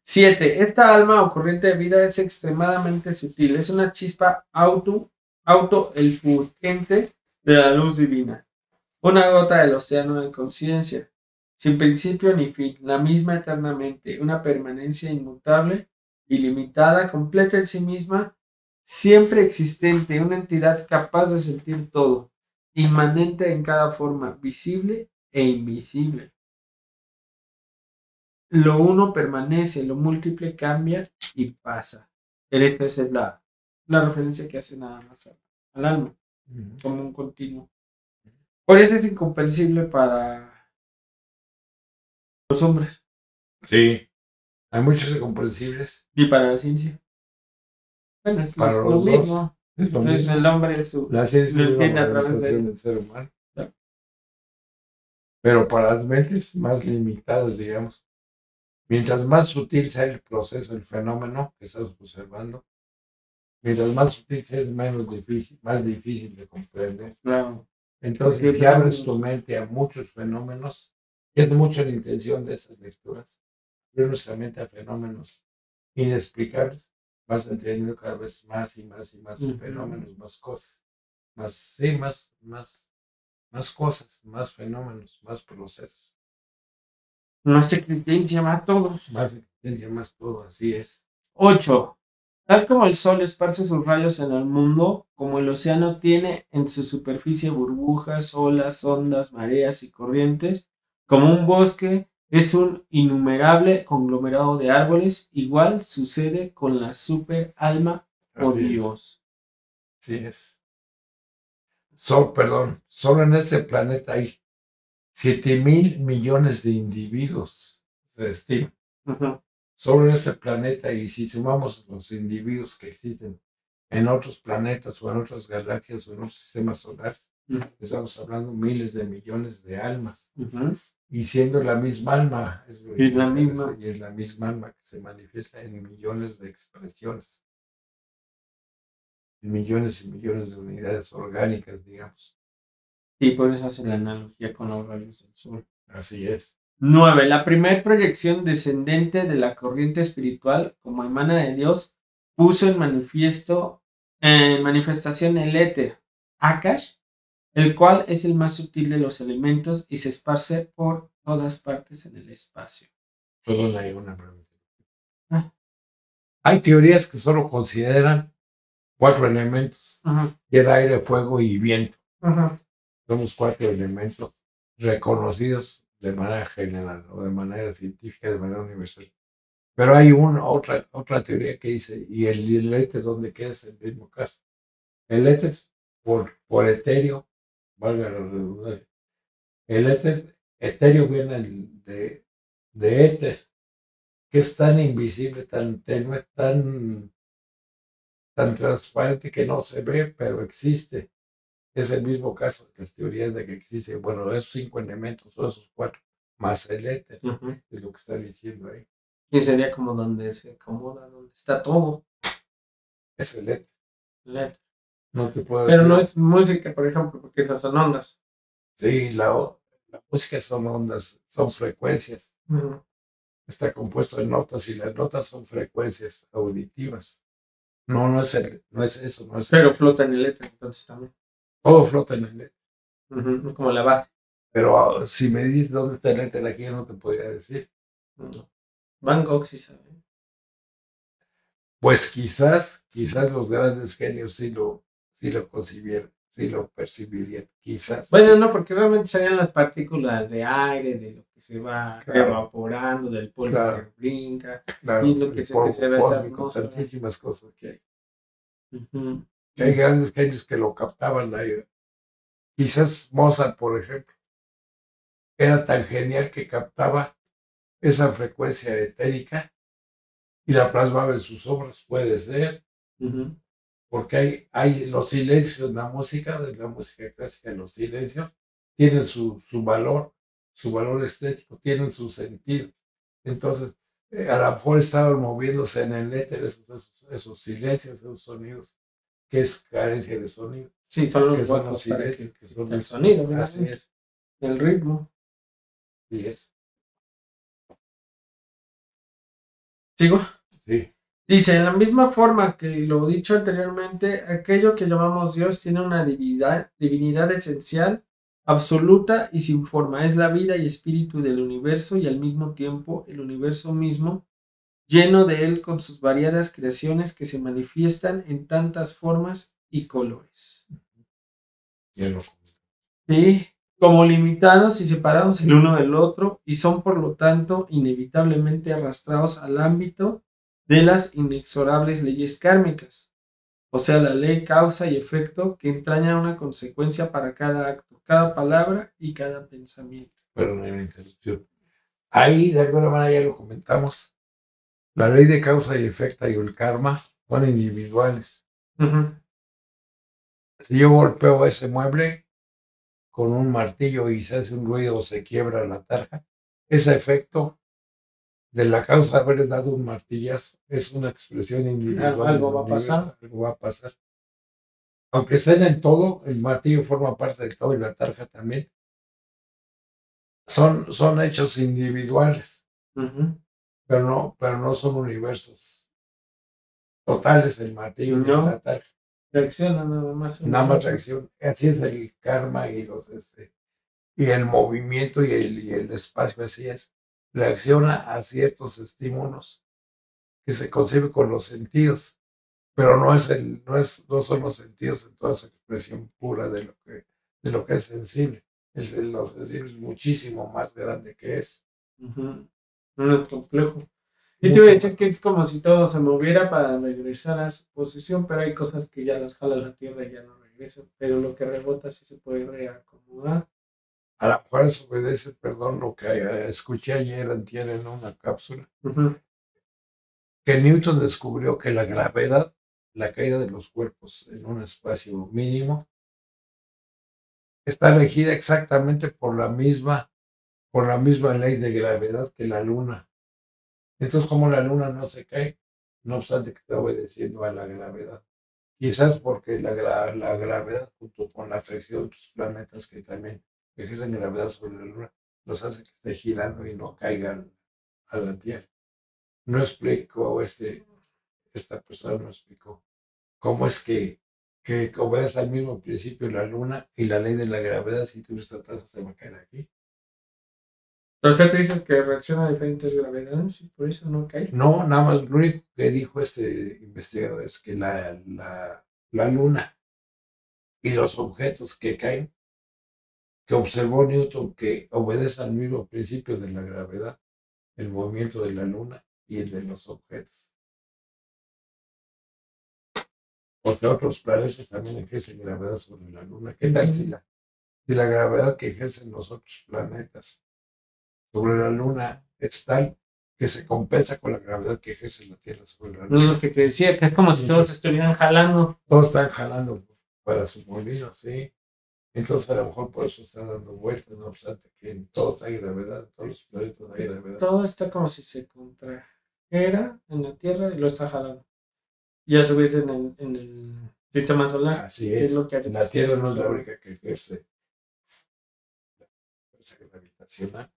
7. Esta alma o corriente de vida es extremadamente sutil. Es una chispa autoefulgente de la luz divina. Una gota del océano de conciencia. Sin principio ni fin. La misma eternamente. Una permanencia inmutable, ilimitada, completa en sí misma, siempre existente. Una entidad capaz de sentir todo. Inmanente en cada forma, visible e invisible. Lo uno permanece, lo múltiple cambia y pasa. Pero esta es la referencia que hace nada más al alma, como un continuo. Por eso es incomprensible para los hombres. Sí, hay muchos incomprensibles. Y para la ciencia. Bueno, es para lo los mismo. dos. Es lo Entonces mismo. el hombre es su, La ciencia lo es una entiende a través manifestación de... del ser humano. Claro. Pero para las mentes más limitadas, digamos, mientras más sutil sea el proceso, el fenómeno que estás observando, mientras más sutil sea, es más difícil de comprender. Claro. Entonces, Porque si abres tu mente a muchos fenómenos, y es mucho la intención de estas lecturas, abrir nuestra mente a fenómenos inexplicables, vas entendiendo cada vez más y más y más fenómenos, más cosas, más cosas, más fenómenos, más procesos. Más existencia, más todos. Más existencia, más todo, así es. 8. Tal como el sol esparce sus rayos en el mundo, como el océano tiene en su superficie burbujas, olas, ondas, mareas y corrientes, como un bosque es un innumerable conglomerado de árboles, igual sucede con la super alma o Dios. Así es. Solo en este planeta hay 7,000 millones de individuos, se estima. Solo en este planeta, y si sumamos los individuos que existen en otros planetas o en otras galaxias o en otros sistemas solares, estamos hablando miles de millones de almas. Y siendo la misma alma, es la misma alma que se manifiesta en millones de expresiones, en millones y millones de unidades orgánicas, digamos. Y por eso hace la analogía con los rayos del sol. Así es. 9. La primer proyección descendente de la corriente espiritual, como emana de Dios, puso en manifestación el éter, Akash, el cual es el más sutil de los elementos y se esparce por todas partes en el espacio. Perdón, hay una pregunta. Hay teorías que solo consideran 4 elementos, tierra, aire, fuego y viento. Son los 4 elementos reconocidos de manera general o de manera científica, de manera universal. Pero hay otra teoría que dice, ¿y el éter dónde queda? Es el mismo caso. El éter, por etéreo, valga la redundancia, el etéreo viene de éter, que es tan invisible, tan tenue, tan transparente que no se ve, pero existe. Es el mismo caso de las teorías de que existe, bueno, esos 5 elementos, o esos 4, más el éter, es lo que está diciendo ahí. Y sería como donde se acomoda, donde está todo. Es el éter. No te puedo Pero decir. no es música, por ejemplo, porque esas son ondas. Sí, la música son ondas, son frecuencias. Está compuesto de notas y las notas son frecuencias auditivas. No es eso. Pero flota en el éter, entonces también. Todo flota en el éter. Como la base. Pero si me dices dónde está el éter aquí, yo no te podría decir. No. Van Gogh sí sabe. Pues quizás los grandes genios sí lo concibieron, sí lo percibirían, quizás. Bueno, no, porque realmente serían las partículas de aire, de lo que se va evaporando, del polvo que brinca, y es lo que se ve en la atmósfera. Tantísimas cosas que hay. Que hay grandes genios que lo captaban ahí. Quizás Mozart, por ejemplo, era tan genial que captaba esa frecuencia etérica y la plasmaba en sus obras, puede ser. Porque hay los silencios en la música clásica, los silencios tienen su valor estético, tienen su sentido. Entonces, a lo mejor estaban moviéndose en el éter esos silencios, esos sonidos, que es carencia de sonido. Sí, son los huecos para que son el sonido. Así es. El ritmo. Sí es. ¿Sigo? Sí. Dice, en la misma forma que lo dicho anteriormente, aquello que llamamos Dios tiene una divinidad esencial, absoluta y sin forma. Es la vida y espíritu del universo y al mismo tiempo el universo mismo, lleno de él con sus variadas creaciones que se manifiestan en tantas formas y colores. Sí, como limitados y separados el uno del otro y son por lo tanto inevitablemente arrastrados al ámbito de las inexorables leyes kármicas, o sea, la ley causa y efecto que entraña una consecuencia para cada acto, cada palabra y cada pensamiento. Pero no hay una interrupción. Ahí, de alguna manera, ya lo comentamos. La ley de causa y efecto y el karma son individuales. Si yo golpeo ese mueble con un martillo y se hace un ruido o se quiebra la tarja, ese efecto de la causa de haberle dado un martillazo es una expresión individual. Algo va a pasar. Algo va a pasar. Aunque estén en todo, el martillo forma parte del todo y la tarja también. Son hechos individuales, pero no son universos totales el martillo y la tarja. Reacciona nada más. Nada más reacciona. Así es el karma y y el movimiento y el espacio, así es. Reacciona a ciertos estímulos que se concibe con los sentidos, pero no son los sentidos en toda su expresión pura de lo que es sensible. Lo sensible es muchísimo más grande que eso. Muy complejo. Y te iba a decir que es como si todo se moviera para regresar a su posición, pero hay cosas que ya las jala la tierra y ya no regresan, pero lo que rebota sí se puede reacomodar. A lo mejor eso obedece, perdón, lo que escuché ayer en una cápsula, que Newton descubrió que la gravedad, la caída de los cuerpos en un espacio mínimo, está regida exactamente por la misma ley de gravedad que la Luna. Entonces, como la Luna no se cae, no obstante que está obedeciendo a la gravedad. Quizás porque la gravedad, junto con la atracción de otros planetas que también ejercen gravedad sobre la Luna, los hace que esté girando y no caigan a la Tierra. No explicó esta persona no explicó cómo es que obedece al mismo principio la Luna y la ley de la gravedad. Si tú estás atrás, se va a caer aquí. Entonces tú dices que reacciona a diferentes gravedades y por eso no cae. No, nada más lo único que dijo este investigador es que la Luna y los objetos que caen, que observó Newton, que obedecen al mismo principio de la gravedad, el movimiento de la Luna y el de los objetos. Porque otros planetas también ejercen gravedad sobre la Luna. ¿Qué tal si la gravedad que ejercen los otros planetas sobre la Luna es tal que se compensa con la gravedad que ejerce la Tierra sobre la Luna? Lo que te decía, que es como si todos estuvieran jalando. Todos están jalando para su molino, sí. Entonces a lo mejor por eso están dando vueltas, no obstante que en todos hay gravedad, en todos los planetas hay gravedad. Todo está como si se contrajera en la Tierra y lo está jalando. Y a su vez en el sistema solar. Así es. Lo que hace la Tierra no es la única que ejerce la fuerza gravitacional.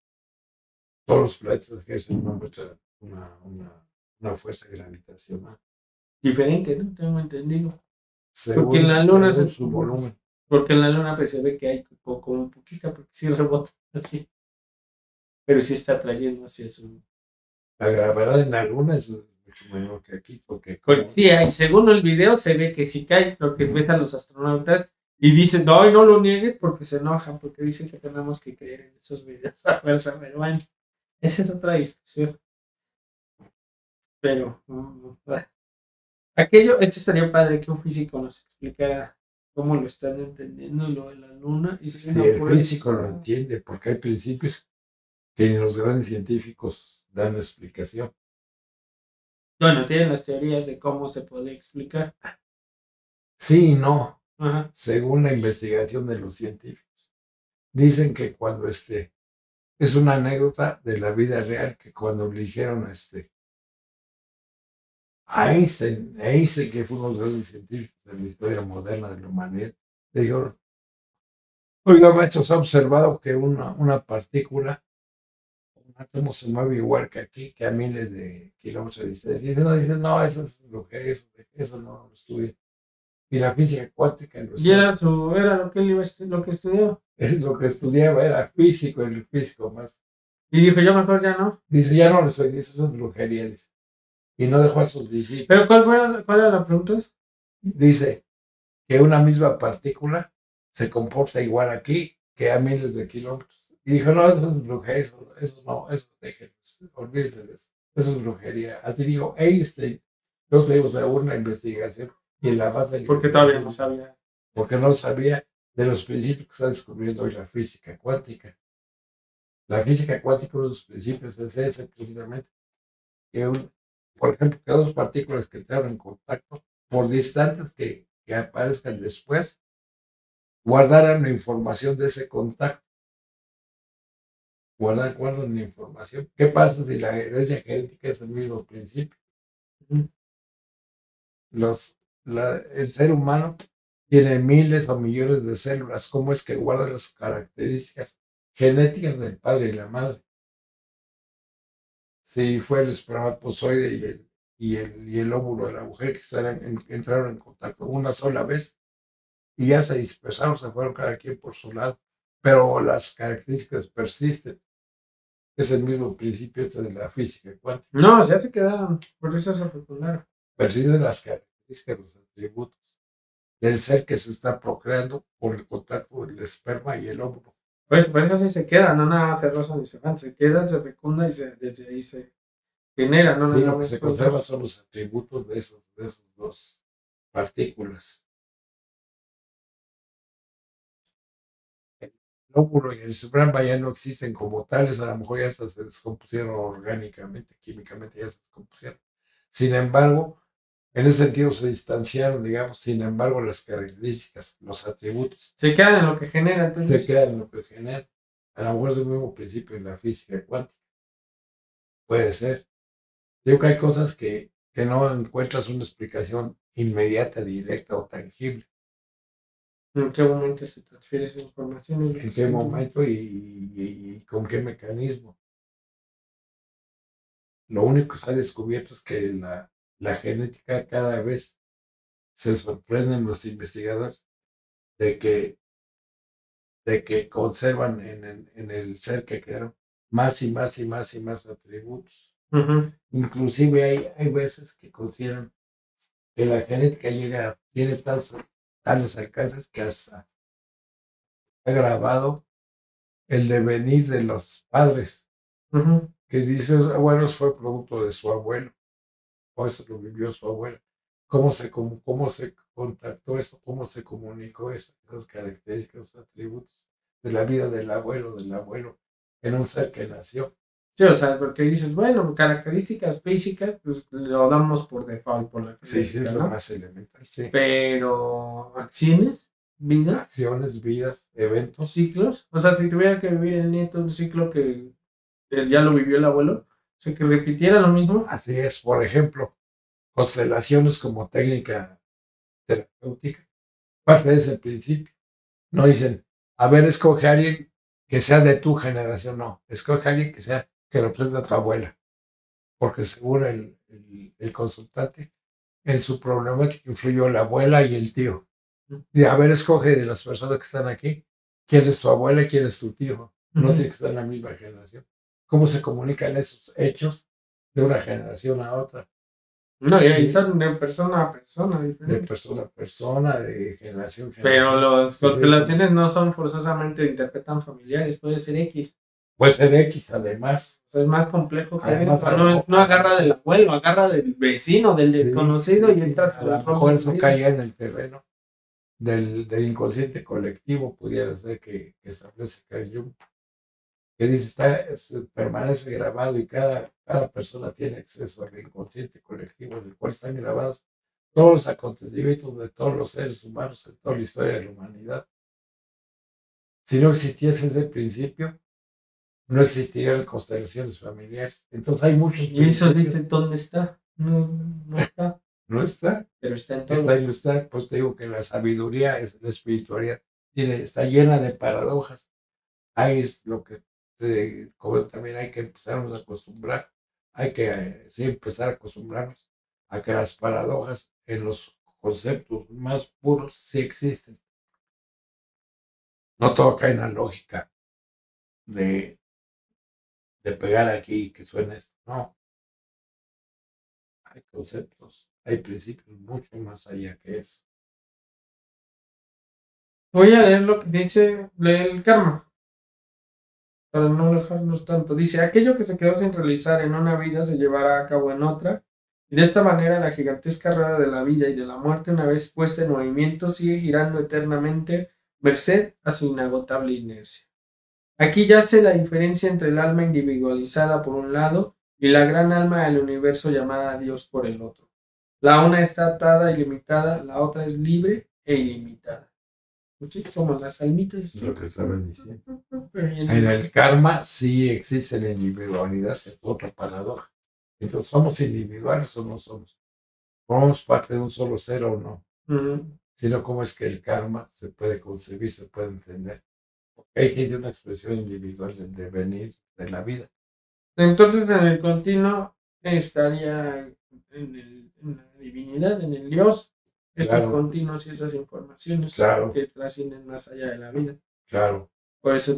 Todos los planetas ejercen una fuerza gravitacional. Diferente, ¿no? Tengo entendido. Porque en la Luna su volumen. Porque en la Luna pues se ve que hay como un poquito, porque sí rebota así. Pero sí está trayendo hacia su... La gravedad en la Luna es mucho menor que aquí, porque... Sí, según el video se ve que sí cae, lo que ves a los astronautas y dicen, no lo niegues porque se enojan, porque dicen que tenemos que creer en esos videos a fuerza, pero bueno, esa es otra discusión. Pero, esto estaría padre que un físico nos explicara cómo lo están entendiendo lo de la Luna. Y si el físico lo entiende, porque hay principios que ni los grandes científicos dan explicación. Bueno, tienen las teorías de cómo se puede explicar. Sí y no. Según la investigación de los científicos. Dicen que cuando es una anécdota de la vida real, que cuando le dijeron a Einstein, que fue uno de los grandes científicos de la historia moderna de la humanidad, le dijeron, oiga, maestro, se ha observado que una partícula, átomo se mueve igual que aquí, que a miles de kilómetros de distancia. Y no, eso es brujería, eso no lo estudia. Y la física cuántica en Y era lo que él lo que estudió. es lo que estudiaba, era físico, el físico más. Y dijo, yo mejor ya no. Dice, ya no lo soy, eso es brujería, dice. Y no dejó a sus discípulos. ¿Pero cuál era la pregunta? Dice que una misma partícula se comporta igual aquí que a miles de kilómetros. Y dijo, no, eso es brujería, eso no, eso déjenlo, olvídense de eso. Eso es brujería. Así dijo Einstein. Yo te digo, o sea, una investigación y en la base de Porque todavía no sabía. Porque no sabía de los principios que está descubriendo hoy la física cuántica. La física cuántica, uno de los principios es ese precisamente, que por ejemplo, que dos partículas que entraron en contacto, por distantes que aparezcan después, guardaran la información de ese contacto. Guardan la información. ¿Qué pasa si la herencia genética es el mismo principio? El ser humano tiene miles o millones de células. ¿Cómo es que guarda las características genéticas del padre y la madre? Si fue el espermatozoide y el óvulo de la mujer que entraron en contacto una sola vez y ya se dispersaron, se fueron cada quien por su lado, pero las características persisten. Es el mismo principio de la física cuántica. No, ya se quedaron, por eso se fecundaron. Persisten las características, los atributos del ser que se está procreando por el contacto del esperma y el óvulo. Pues por eso sí se queda, no nada se rozan ni se van, se quedan, se fecunda y desde ahí se genera, ¿no? Sí, lo que se conserva son los atributos de esos dos partículas. El óvulo y el esperma ya no existen como tales, a lo mejor ya se descompusieron orgánicamente, químicamente ya se descompusieron. Sin embargo, en ese sentido se distanciaron, digamos, sin embargo, las características, los atributos. Se quedan en lo que genera, entonces. Se quedan en lo que genera. A lo mejor es el mismo principio en la física cuántica. Puede ser. Digo que hay cosas que no encuentras una explicación inmediata, directa o tangible. ¿En qué momento se transfiere esa información? ¿En qué momento y con qué mecanismo? Lo único que se ha descubierto es que la genética cada vez se sorprenden los investigadores de que conservan en el ser que crearon más y más y más y más atributos. Inclusive hay veces que consideran que la genética tiene tales alcances que hasta ha grabado el devenir de los padres, que dice, bueno, eso fue producto de su abuelo, o eso lo vivió su abuelo. ¿Cómo se contactó eso? ¿Cómo se comunicó eso? Esas características, esos atributos de la vida del abuelo, en un ser que nació. Sí, o sea, porque dices, bueno, características físicas, pues lo damos por default, por la genética, sí, es lo más elemental, sí. Pero acciones, vidas. Acciones, vidas, eventos. Ciclos. O sea, si tuviera que vivir el nieto un ciclo que ya lo vivió el abuelo, o sea, que repitiera lo mismo. Así es, por ejemplo, constelaciones como técnica terapéutica, parte de ese principio. No dicen, a ver, escoge a alguien que sea de tu generación, no, escoge a alguien que represente a tu abuela, porque según el consultante, en su problemática influyó la abuela y el tío. Y a ver, escoge de las personas que están aquí, quién es tu abuela y quién es tu tío. No tiene que estar en la misma generación. ¿Cómo se comunican esos hechos de una generación a otra? No, y ahí son de persona a persona. De persona a persona, de generación a generación. Pero las constelaciones no son forzosamente, interpretan familiares, puede ser X. Puede ser X, además. O sea, es más complejo que eso. No agarra del abuelo, agarra del vecino, del desconocido y entras a lo mejor eso cae en el terreno del inconsciente colectivo, pudiera ser que establece Carl Jung, que dice, permanece grabado y cada persona tiene acceso al inconsciente colectivo, en el cual están grabados todos los acontecimientos de todos los seres humanos en toda la historia de la humanidad. Si no existiese ese principio, no existirían constelaciones familiares. Entonces hay muchos. Y eso dice, ¿dónde está? No está. No está. Pero está en todo. Está. Pues te digo que la sabiduría, la espiritualidad, está llena de paradojas. Ahí es lo que como también hay que empezarnos a acostumbrar, hay que sí empezar a acostumbrarnos a que las paradojas en los conceptos más puros sí existen. No todo cae en la lógica de pegar aquí y que suene esto. No. Hay conceptos, hay principios mucho más allá que eso. Voy a leer lo que dice el karma, para no alejarnos tanto. Dice, aquello que se quedó sin realizar en una vida se llevará a cabo en otra, y de esta manera la gigantesca rueda de la vida y de la muerte, una vez puesta en movimiento, sigue girando eternamente, merced a su inagotable inercia. Aquí yace la diferencia entre el alma individualizada por un lado y la gran alma del universo llamada Dios por el otro. La una está atada y limitada, la otra es libre e ilimitada. Sí, somos las almitas. Lo que estaban diciendo. En el karma sí existe la individualidad, es otra paradoja. Entonces, ¿somos individuales o no somos? ¿Formamos parte de un solo ser o no? Sino cómo es que el karma se puede concebir, se puede entender. Porque ahí tiene una expresión individual del devenir de la vida. Entonces, en el continuo estaría en la divinidad, en el Dios, estos continuos y esas informaciones que trascienden más allá de la vida. Claro. Por eso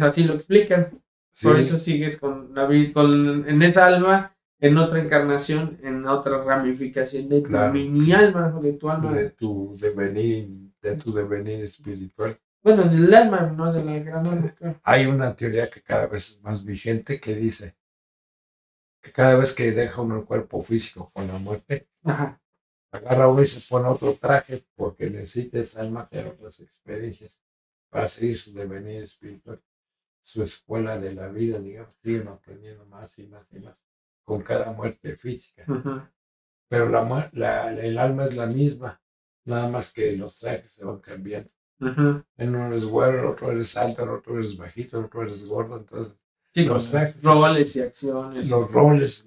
así lo explican. Sí. Por eso sigues con en esa alma, en otra encarnación, en otra ramificación de tu mini alma, de tu alma. De tu devenir espiritual. Bueno, del alma, no de la gran alma, claro. Hay una teoría que cada vez es más vigente que dice que cada vez que deja uno el cuerpo físico con la muerte, agarra uno y se pone otro traje porque necesita esa alma de otras experiencias para seguir su devenir espiritual, su escuela de la vida, digamos, siguen aprendiendo más y más y más con cada muerte física. Pero el alma es la misma, nada más que los trajes se van cambiando. En uno eres güero, en otro eres alto, en otro eres bajito, en otro eres gordo, entonces los roles y acciones. Los roles,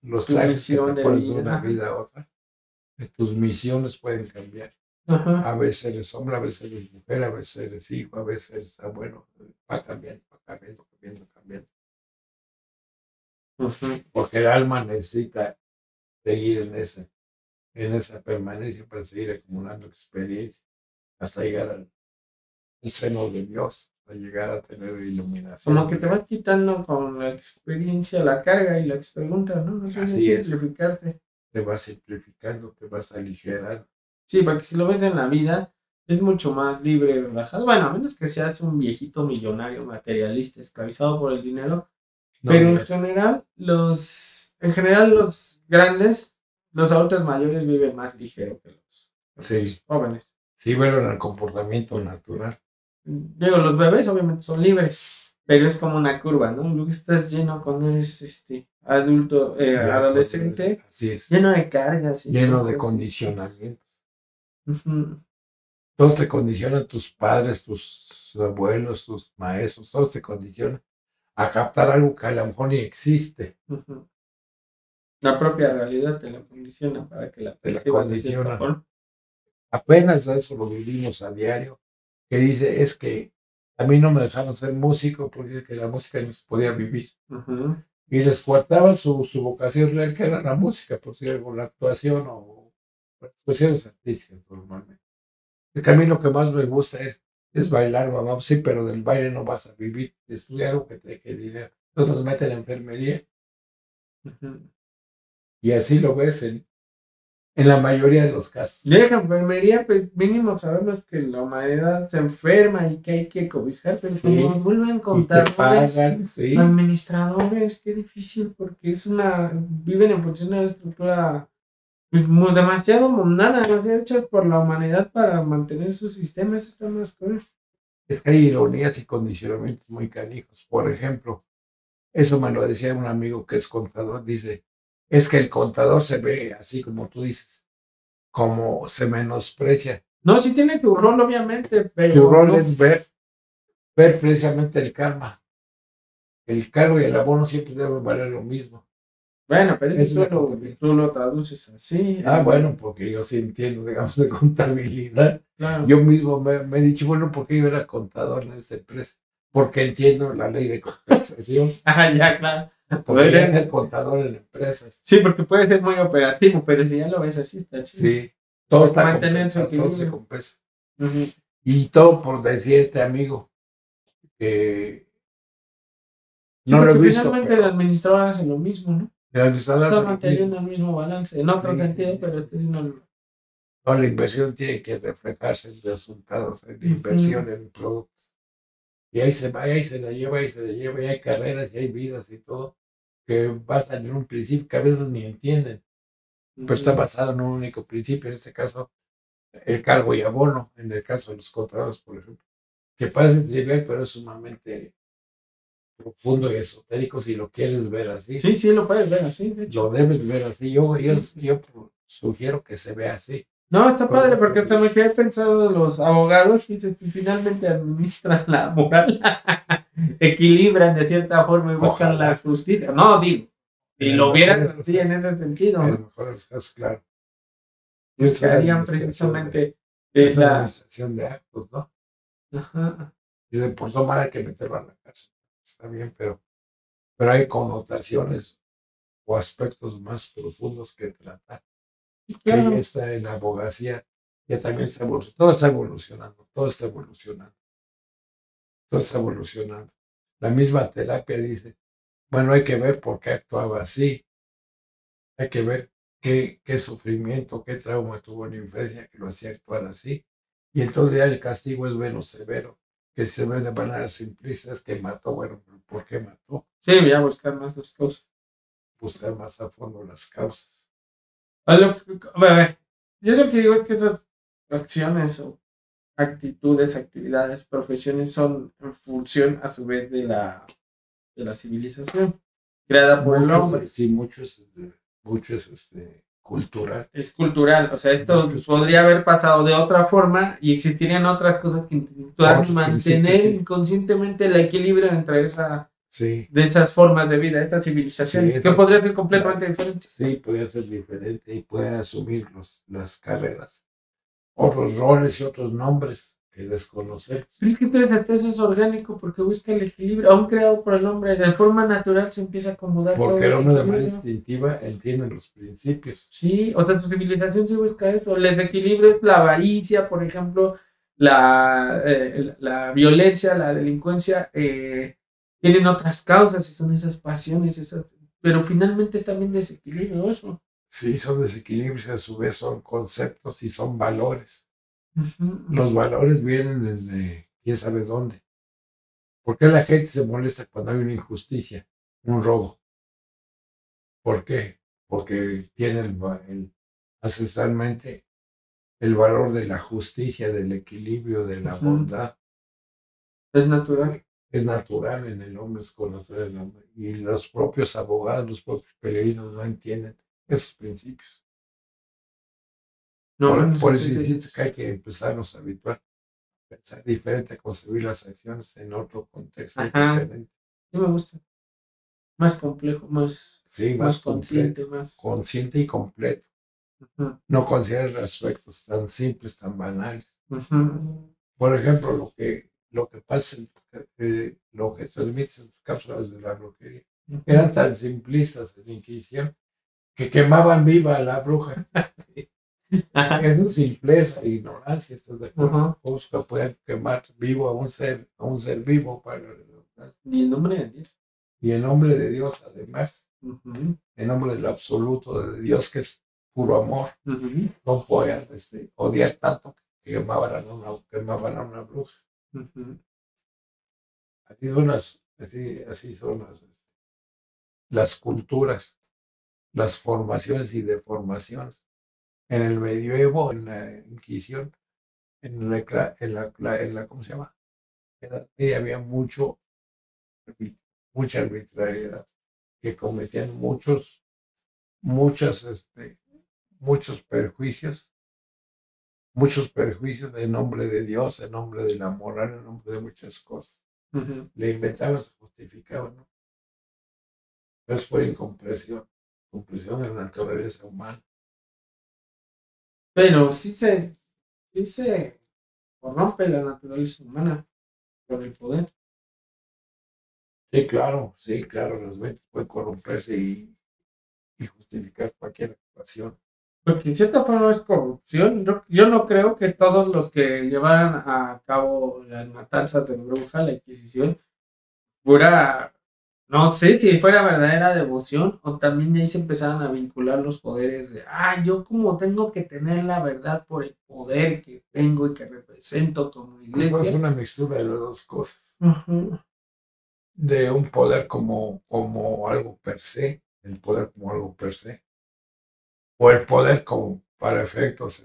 los trajes que te pones de una vida a otra, tus misiones pueden cambiar. A veces eres hombre, a veces eres mujer, a veces eres hijo, a veces eres abuelo, va cambiando. Porque el alma necesita seguir en esa permanencia para seguir acumulando experiencia hasta llegar al seno de Dios, para llegar a tener iluminación. Como que te vas quitando con la experiencia la carga y las preguntas, ¿no? Así es. Simplificarte. Te vas simplificando, te vas aligerando. Sí, porque si lo ves en la vida, es mucho más libre y relajado. Bueno, a menos que seas un viejito millonario, materialista, esclavizado por el dinero. No, pero en general, los grandes, los adultos mayores viven más ligero que los jóvenes. Sí, bueno, en el comportamiento natural. Digo, los bebés obviamente son libres, pero es como una curva, ¿no? Luego estás lleno cuando eres adulto, adolescente, así es. Lleno de cargas. Lleno de condicionamientos. Todos te condicionan, tus padres, tus abuelos, tus maestros, todos te condicionan a captar algo que a lo mejor ni existe. La propia realidad te la condiciona para que la percibas de cierta forma. Apenas eso lo vivimos a diario, que dice, es que a mí no me dejaron ser músico porque dice que la música no se podía vivir. Y les coartaban su vocación real, que era la música, por si algo, la actuación o expresiones artísticas normalmente. El camino que más me gusta es bailar, mamá. Sí, pero del baile no vas a vivir. Estudia algo que te deje dinero. Entonces nos meten en enfermería. Y así lo ves en la mayoría de los casos. Deja enfermería, pues mínimo sabemos que la humanidad se enferma y que hay que cobijar, pero como nos vuelven contadores, administradores, qué difícil, porque viven en función de una estructura demasiado mundana, demasiado hecha por la humanidad para mantener su sistema. Eso está más cruel. Es que hay ironías y condicionamientos muy canijos. Por ejemplo, eso me lo decía un amigo que es contador, dice, es que el contador se ve así como tú dices, como se menosprecia. No, sí tienes tu rol, obviamente, pero... Tu rol es ver precisamente el karma. El cargo y el abono siempre deben valer lo mismo. Bueno, pero eso tú lo traduces así. Bueno, porque yo sí entiendo, digamos, de contabilidad. Claro. Yo mismo me he dicho, bueno, porque yo era contador en esta empresa. porque entiendo la ley de compensación. Ya, claro. Podría ser contador en empresas. Sí, porque puede ser muy operativo, pero si ya lo ves así, está chido. Sí, todo está mantener su compensado, todo se equilibrio. compensa. Y todo por decir este amigo Sí, que no lo he porque visto, finalmente el administrador hace lo mismo, ¿no? el administrador Está hace lo manteniendo mismo. el mismo balance, en otro Sí, sentido, sí, pero sí. haciendo lo No, la inversión tiene que reflejarse en resultados, en la inversión en productos. Y ahí se va, ahí se la lleva, ahí se la lleva, y hay carreras, y hay vidas y todo, que basan en un principio que a veces ni entienden, pero está basado en un único principio, en este caso, el cargo y abono, en el caso de los contadores, por ejemplo, que parece trivial, pero es sumamente profundo y esotérico si lo quieres ver así. Sí, sí, lo puedes ver así, de hecho. Lo debes ver así. Yo sugiero que se vea así. No, está padre porque hasta me quedé pensando en los abogados y finalmente administran la moral, equilibran de cierta forma y buscan la justicia. No, digo, si lo vieras así en ese sentido, en ¿no? el mejor de los casos, claro. Buscarían precisamente es la administración de actos, ¿no? Ajá. Y de por tomar hay que meterlo a la cárcel. Está bien, pero hay connotaciones o aspectos más profundos que tratar. Claro. Que ya está en la abogacía, ya también está evolucionando. Todo está evolucionando, todo está evolucionando. Todo está evolucionando. La misma terapia dice, bueno, hay que ver por qué actuaba así. Hay que ver qué sufrimiento, qué trauma tuvo en la infancia que lo hacía actuar así. Y entonces ya el castigo es menos severo, que se ve de manera simplista, es que mató, bueno, ¿por qué mató? Sí, voy a buscar más las causas. Buscar más a fondo las causas. A ver, yo lo que digo es que esas acciones o actitudes, actividades, profesiones son en función a su vez de la civilización creada por el hombre. Sí, mucho es cultural. Es cultural, o sea, esto podría haber pasado de otra forma y existirían otras cosas que intentaran mantener inconscientemente el equilibrio entre de esas formas de vida, estas civilizaciones, que podría ser completamente diferente. Sí, podría ser diferente y pueden asumir las carreras, otros roles y otros nombres que desconocemos. Pero es que entonces hasta eso es orgánico porque busca el equilibrio, aún creado por el hombre, de forma natural se empieza a acomodar. Porque el hombre de manera instintiva entiende los principios. Sí, o sea, tu civilización se busca esto, el desequilibrio es la avaricia, por ejemplo, la violencia, la delincuencia, tienen otras causas y son esas pasiones, pero finalmente es también desequilibrio eso. Sí, son desequilibrios, a su vez son conceptos y son valores. Los valores vienen desde quién sabe dónde. ¿Por qué la gente se molesta cuando hay una injusticia, un robo? ¿Por qué? Porque tiene ancestralmente el valor de la justicia, del equilibrio, de la bondad. Es natural. Es natural en el hombre, es conocer el hombre. Y los propios abogados, los propios periodistas no entienden esos principios. Por eso insisto que hay que empezarnos a habituar, a pensar diferente, a concebir las acciones en otro contexto diferente. Sí me gusta. Más complejo, más consciente, más consciente y completo. No considerar aspectos tan simples, tan banales. Por ejemplo, lo que pasa, lo que transmites en tus cápsulas de la brujería, eran tan simplistas en la Inquisición que quemaban viva a la bruja. Sí. Eso es simpleza e ignorancia, ¿estás de acuerdo? Busca poder quemar vivo a un ser vivo para y en nombre de Dios. Y en nombre de Dios, además, en nombre del absoluto de Dios, que es puro amor, no podían odiar tanto que quemaban a una bruja. Así son las culturas, las formaciones y deformaciones. En el medioevo, en la Inquisición, en la ¿cómo se llama? En la Edad Media había mucha arbitrariedad, que cometían muchos perjuicios en nombre de Dios, en nombre de la moral, en nombre de muchas cosas. Le inventaban, se justificaban, ¿no? Pero es por incomprensión de la naturaleza humana. Pero sí se corrompe la naturaleza humana por el poder. Sí, claro, las ventas pueden corromperse y justificar cualquier actuación. Porque en cierta forma es corrupción. Yo no creo que todos los que llevaran a cabo las matanzas de Bruja, la Inquisición, fuera, no sé si fuera verdadera devoción o también de ahí se empezaron a vincular los poderes de, yo como tengo que tener la verdad por el poder que tengo y que represento como iglesia. Es una mixtura de las dos cosas. Uh-huh. De un poder como algo per se, el poder como algo per se, o el poder como para efectos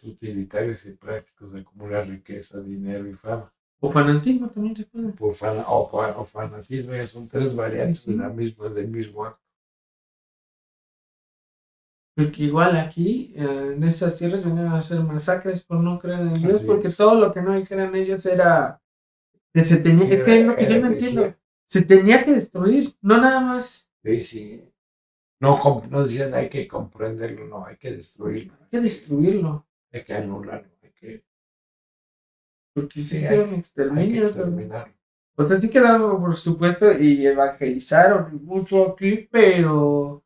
utilitarios y prácticos de acumular riqueza, dinero y fama. O fanatismo también se puede. O fanatismo, ya son tres variantes sí. Del mismo acto. Porque igual aquí, en estas tierras, venían a hacer masacres por no creer en Dios, porque todo lo que no dijeran ellos era que se tenía, es que es lo que yo no entiendo, se tenía que destruir, no nada más. Sí. No decían hay que comprenderlo, no, hay que destruirlo. Hay que destruirlo. Hay que anularlo, porque sí fueron exterminios. Pues sí quedaron, por supuesto, y evangelizaron mucho aquí, pero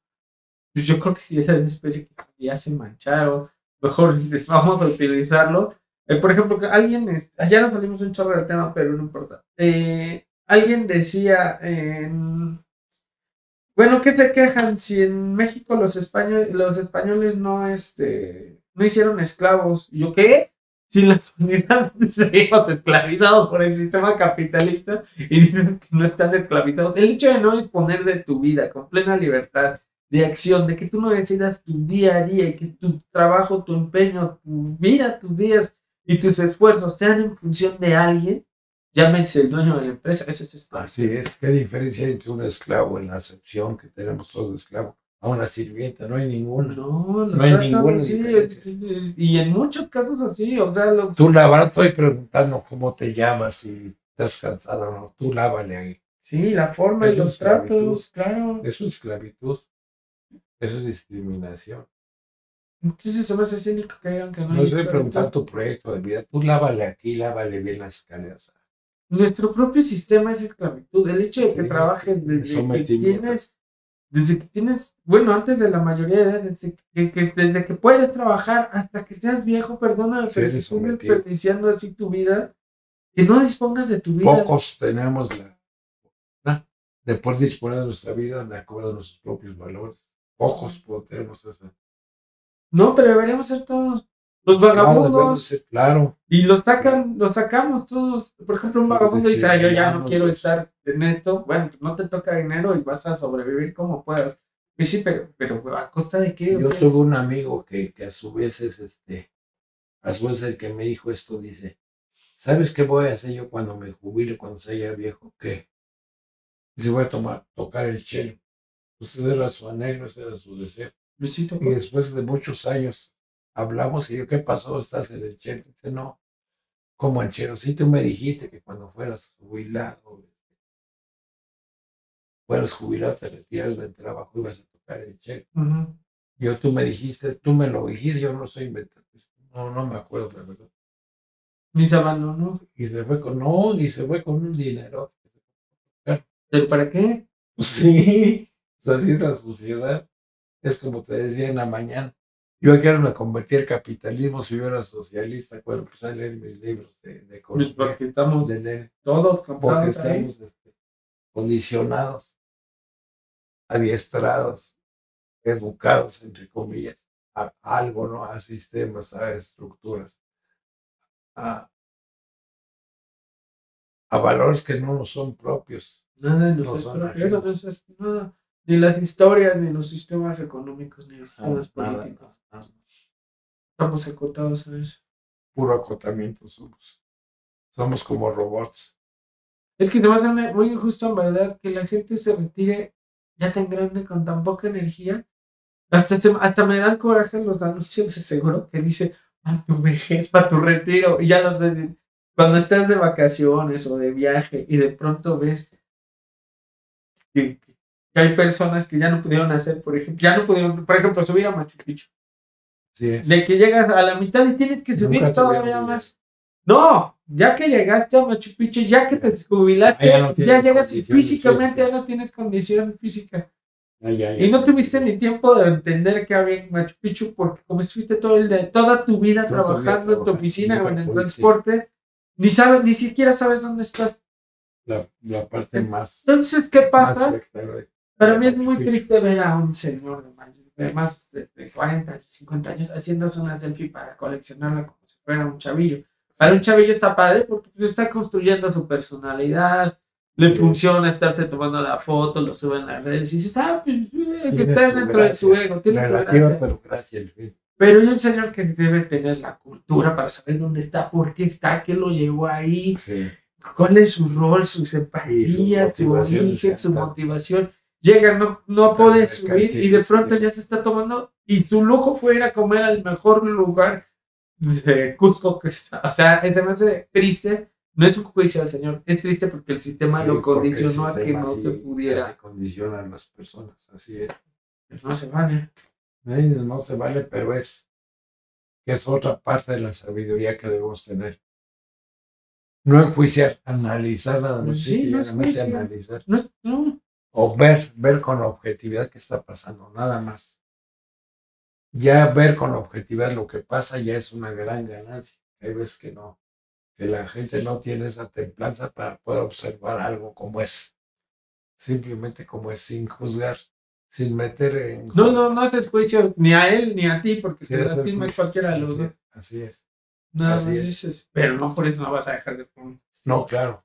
pues yo creo que si era una especie que ya se mancharon, mejor vamos a utilizarlos. Por ejemplo, que alguien, ya nos salimos un chorro del tema, pero no importa. Alguien decía, bueno, ¿qué se quejan si en México los españoles no hicieron esclavos? ¿Y yo qué? Si en la comunidad seguimos esclavizados por el sistema capitalista y dicen que no están esclavizados. El hecho de no disponer de tu vida con plena libertad de acción, de que tú no decidas tu día a día y que tu trabajo, tu empeño, tu vida, tus días y tus esfuerzos sean en función de alguien, llámense el dueño de la empresa, eso es esclavo. Así es. ¿Qué diferencia hay entre un esclavo en la acepción que tenemos todos de esclavo a una sirvienta? No hay ninguna. No hay ninguna diferencia. Y en muchos casos así, o sea... Tú ahora estoy preguntando cómo te llamas, si estás cansado o no. Tú lávale ahí. Sí, la forma y los tratos, claro. Eso es esclavitud. Eso es discriminación. Entonces se me hace cínico que digan que no. No estoy preguntando tu proyecto de vida. Tú lávale aquí, lávale bien las escaleras. Nuestro propio sistema es esclavitud. El hecho de que trabajes desde que tienes, bueno, antes de la mayoría de edad, desde que puedes trabajar hasta que seas viejo, perdona, pero que estés desperdiciando así tu vida, que no dispongas de tu vida. Pocos tenemos de poder disponer de nuestra vida de acuerdo a nuestros propios valores. Pocos tenemos esa. No, pero deberíamos ser todos. Los vagabundos. Claro. Y los sacamos todos. Por ejemplo, un vagabundo dice, yo ya no quiero estar en esto. Bueno, no te toca dinero y vas a sobrevivir como puedas. Pues sí, pero ¿a costa de qué? Yo tuve un amigo que a su vez es el que me dijo esto, dice, ¿sabes qué voy a hacer yo cuando me jubile, cuando sea viejo? ¿Qué? Dice, voy a tocar el cello. Pues ese era su anhelo, ese era su deseo. Y después de muchos años hablamos y yo, ¿qué pasó? ¿Estás en el chelo? Dice, no, como en chelo. Sí, tú me dijiste que cuando fueras jubilado, te retiras del trabajo y vas a tocar el chelo. Tú me lo dijiste, yo no lo estoy inventando. No me acuerdo, la verdad. Ni se abandonó. Y se fue con un dinero. ¿Pero para qué? Sí, así es la sociedad. Es como te decía en la mañana. Yo quiero me convertí al capitalismo si yo era socialista cuando empecé a leer mis libros de economía. Pues porque estamos todos comprados porque estamos condicionados, adiestrados, educados, entre comillas, a algo, ¿no? A sistemas, a estructuras, a valores que no nos son propios. Nada nos es propio, eso no es nada. Ni las historias, ni los sistemas económicos, ni los sistemas políticos. Nada. Estamos acotados a eso. Puro acotamiento somos. Somos como robots. Es que te va a ser muy injusto, en verdad, que la gente se retire ya tan grande con tan poca energía. Hasta me dan coraje los anuncios de seguro que dice, para tu vejez, para tu retiro. Y ya los ves cuando estás de vacaciones o de viaje y de pronto ves que hay personas que ya no pudieron hacer, por ejemplo, subir a Machu Picchu. Sí es. De que llegas a la mitad y tienes que subir todavía más. No, ya que llegaste a Machu Picchu, ya que te jubilaste, ya llegas físicamente, ya no tienes condición física. Y no tuviste ni tiempo de entender que había en Machu Picchu porque como estuviste toda tu vida trabajando en tu oficina o en el transporte, ni siquiera sabes dónde está. La parte más. Entonces, ¿qué pasa? Para mí es muy triste ver a un señor de más de 40, 50 años haciéndose una selfie para coleccionarla como si fuera un chavillo. Para un chavillo está padre porque está construyendo su personalidad, le funciona estarse tomando la foto, lo sube en las redes y dices, que está dentro de su ego. Tiene pero hay un señor que debe tener la cultura para saber dónde está, por qué está, qué lo llevó ahí, cuál es su rol, su empatía, su origen, su motivación. Llega, no puede subir y de pronto ya se está tomando y su lujo fue ir a comer al mejor lugar de Cusco que está. O sea, es demasiado triste. No es un juicio al Señor, es triste porque el sistema lo condicionó a que no se pudiera. Se condicionan las personas, así es. Pero no se vale. No se vale, pero es otra parte de la sabiduría que debemos tener. No enjuiciar, analizar nada más. Sí, no es juicio. Analizar. No. O ver con objetividad qué está pasando, nada más. Ya ver con objetividad lo que pasa ya es una gran ganancia. Hay veces que no, que la gente no tiene esa templanza para poder observar algo como es. Simplemente como es, sin juzgar, sin meter en... No haces juicio ni a él ni a ti, porque si a ti no es cualquiera de los dos. Así es. Nada más dices, pero no por eso no vas a dejar de comer. No, claro.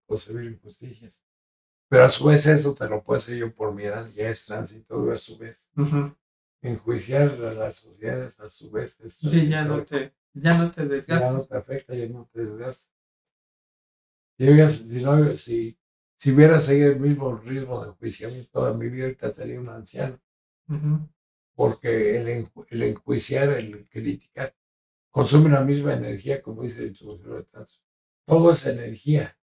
Concebir injusticias. Pero a su vez eso te lo puedo hacer yo por mi edad, ya es tránsito a su vez. Enjuiciar a las sociedades a su vez es sí, ya no te desgastas. Ya no te afecta, ya no te desgasta. Si hubiera seguido el mismo ritmo de enjuiciamiento toda mi vida, ahorita sería un anciano. Porque el enjuiciar, el criticar, consume la misma energía, como dice el introductor de Tantra. Todo es energía.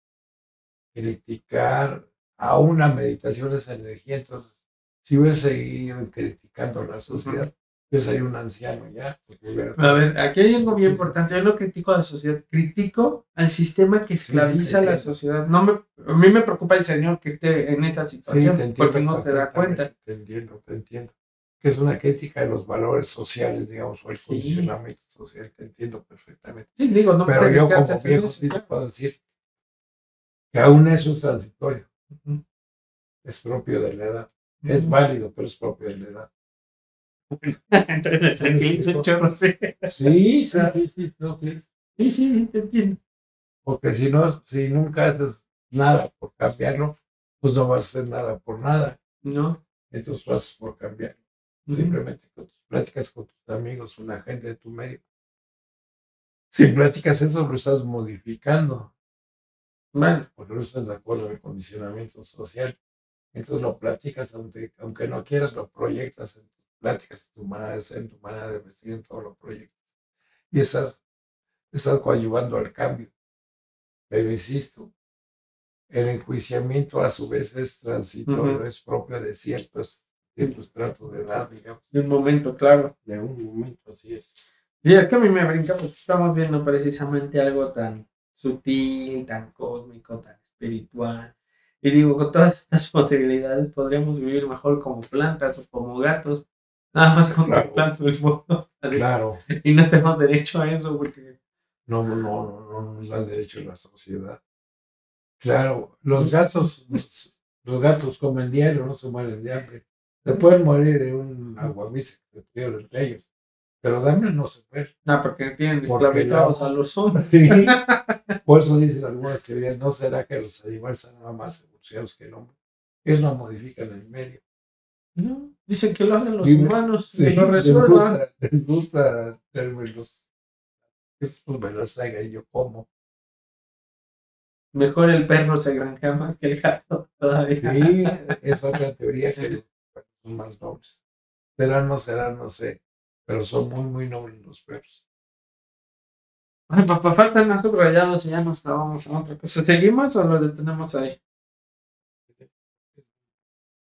Criticar a una meditación es energía. Entonces, si hubiese seguido criticando la sociedad, yo sería un anciano ya. A ver, aquí hay algo bien importante. Yo no critico a la sociedad, critico al sistema que esclaviza a la sociedad. A mí me preocupa el señor que esté en esta situación, porque no se da cuenta. Te entiendo. Que es una crítica de los valores sociales, digamos, o el condicionamiento social. Te entiendo perfectamente. Sí, digo, no. Pero yo como viejo sí te puedo decir que aún eso es transitorio. Es propio de la edad. Es válido, pero es propio de la edad. Entonces, tranquiliza un chorro, sí. Sí, te entiendo. Porque si nunca haces nada por cambiarlo, pues no vas a hacer nada por nada. No. Entonces lo haces por cambiarlo. Simplemente con tus pláticas con tus amigos, una gente de tu medio. Si pláticas eso, lo estás modificando. Bueno. Porque no estás de acuerdo en el condicionamiento social. Entonces lo platicas, aunque no quieras, lo proyectas en tus pláticas, en tu manera de ser, en tu manera de vestir, en todo lo proyectas. Y estás coadyuvando al cambio. Pero insisto, el enjuiciamiento a su vez es transitorio, es propio de ciertos tratos de edad, digamos. De un momento, claro. De un momento, así es. Sí, es que a mí me brinca porque estamos viendo precisamente algo tan sutil, tan cósmico, tan espiritual. Y digo, con todas estas posibilidades podríamos vivir mejor como plantas o como gatos, nada más contemplando el mundo. Así. Claro. Y no tenemos derecho a eso porque... No nos da derecho a la sociedad. Claro, los gatos comen diario, no se mueren de hambre. Se pueden morir de un aguamice que peor entre ellos, pero de hambre no se mueren. No, porque tienen esclavizados a los hombres. Sí. Por eso dicen algunas teorías, ¿no será que los animales son nada más evolucionados que el hombre? Ellos no modifican el medio. No, dicen que lo hagan los humanos, sí, que lo resuelvan. Les gusta términos. Pues me los traiga y yo como. Mejor el perro se granjea más que el gato todavía. Sí, es otra teoría que son más nobles. Serán, no sé, pero son muy, muy nobles los perros. Ay, papá, faltan más subrayados y ya nos estábamos a otra cosa. ¿Seguimos o lo detenemos ahí?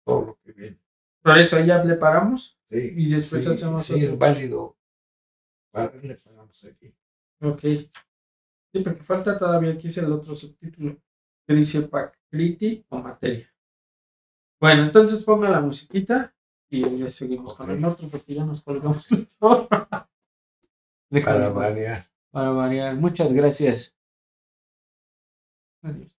Todo lo que viene. Por eso ya le paramos. Sí. Y después hacemos otro. Sí, es válido. Le paramos aquí. Ok. Sí, porque falta todavía, aquí es el otro subtítulo, que dice Prakriti o materia. Bueno, entonces ponga la musiquita y ya seguimos con el otro, porque ya nos colgamos. Para variar. Para variar. Muchas gracias. Adiós.